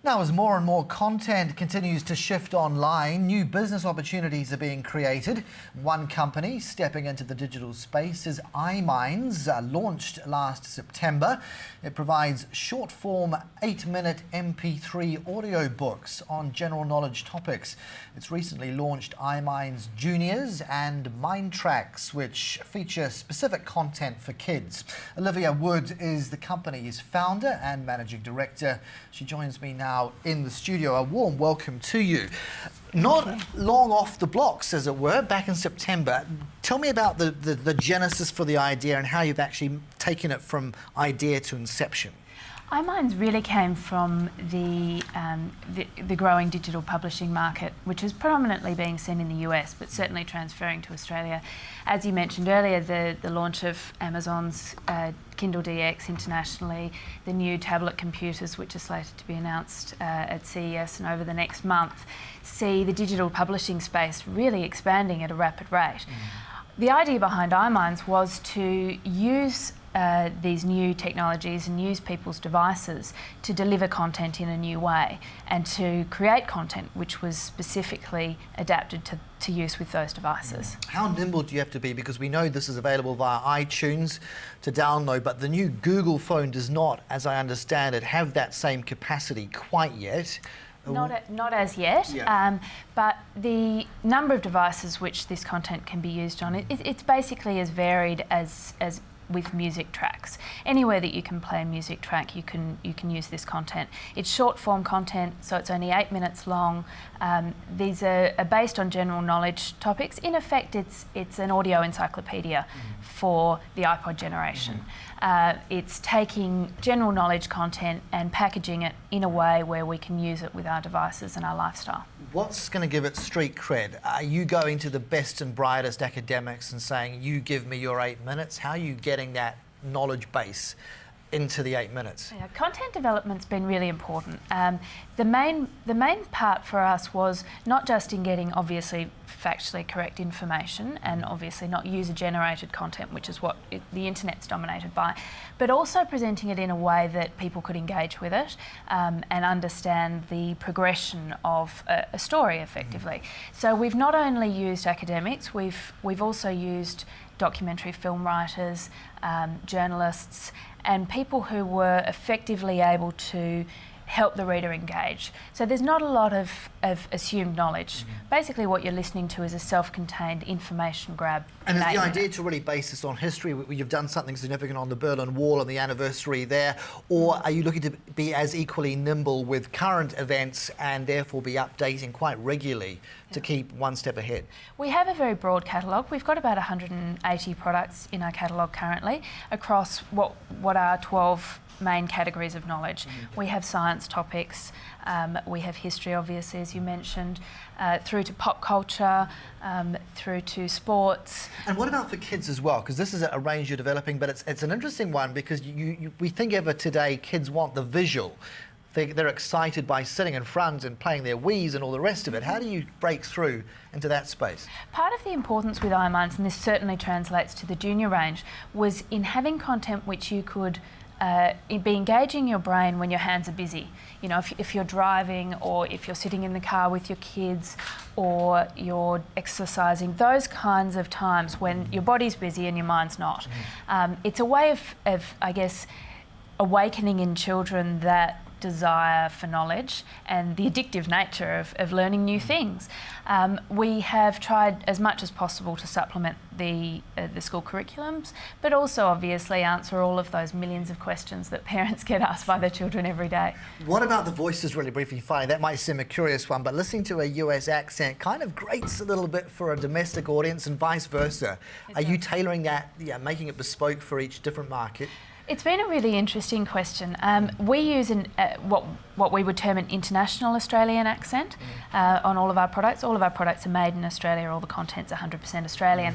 Now, as more and more content continues to shift online, new business opportunities are being created. One company stepping into the digital space is iMinds, launched last September. It provides short-form 8-minute MP3 audio books on general knowledge topics. It's recently launched iMinds Juniors and Mind Tracks, which feature specific content for kids. Olivia Wood is the company's founder and managing director. She joins me now in the studio. A warm welcome to you. Not long off the blocks, as it were, back in September. Tell me about the genesis for the idea and how you've actually taken it from idea to inception. iMinds really came from the growing digital publishing market, which is predominantly being seen in the US, but certainly transferring to Australia. As you mentioned earlier, the launch of Amazon's Kindle DX internationally, the new tablet computers, which are slated to be announced at CES and over the next month, see the digital publishing space really expanding at a rapid rate. The idea behind iMinds was to use these new technologies and use people's devices to deliver content in a new way and to create content which was specifically adapted to use with those devices. How nimble do you have to be? Because we know this is available via iTunes to download, but the new Google phone does not, as I understand it, have that same capacity quite yet. Not as yet, Yeah. But the number of devices which this content can be used on, it's basically as varied as with music tracks. Anywhere that you can play a music track, you can use this content. It's short form content, so it's only 8 minutes long. These are based on general knowledge topics. In effect, it's an audio encyclopedia for the iPod generation. It's taking general knowledge content and packaging it in a way where we can use it with our devices and our lifestyle. What's going to give it street cred? Are you going to the best and brightest academics and saying, you give me your 8 minutes? How are you getting that knowledge base into the 8 minutes? Yeah, content development's been really important. The main part for us was not just in getting obviously factually correct information and obviously not user-generated content, which is what the internet's dominated by, but also presenting it in a way that people could engage with it and understand the progression of a story effectively. So we've not only used academics, we've also used documentary film writers, journalists, and people who were effectively able to help the reader engage. So there's not a lot of assumed knowledge. Basically what you're listening to is a self-contained information grab. And is the idea to really base this on history? You've done something significant on the Berlin Wall and the anniversary there, or are you looking to be as equally nimble with current events and therefore be updating quite regularly to keep one step ahead? We have a very broad catalogue. We've got about 180 products in our catalogue currently across what are 12 main categories of knowledge. We have science topics, we have history obviously as you mentioned, through to pop culture, through to sports. And what about for kids as well? Because this is a range you're developing, but it's an interesting one because we think of it today, kids want the visual. They're excited by sitting in front and playing their Wiis and all the rest of it. How do you break through into that space? Part of the importance with iMinds, and this certainly translates to the junior range, was in having content which you could be engaging your brain when your hands are busy. You know, if you're driving or if you're sitting in the car with your kids or you're exercising, those kinds of times when your body's busy and your mind's not. It's a way of, I guess, awakening in children that desire for knowledge and the addictive nature of learning new things. We have tried as much as possible to supplement the school curriculums, but also obviously answer all of those millions of questions that parents get asked by their children every day. What about the voices, really briefly, Finally? That might seem a curious one, but listening to a US accent kind of grates a little bit for a domestic audience and vice versa. Are you tailoring that, making it bespoke for each different market? It's been a really interesting question. We use what we would term an international Australian accent on all of our products. All of our products are made in Australia, all the content's 100% Australian.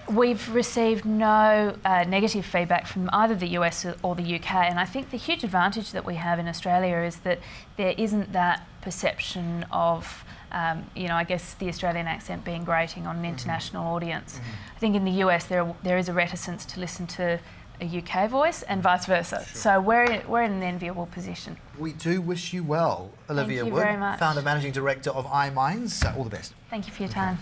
We've received no negative feedback from either the US or the UK, and I think the huge advantage that we have in Australia is that there isn't that perception of I guess the Australian accent being grating on an international audience. I think in the US there is a reticence to listen to a UK voice and vice versa. Sure. So we're in an enviable position. We do wish you well, Olivia Thank you Wood, very much. founder managing director of iMinds. All the best. Thank you for your time.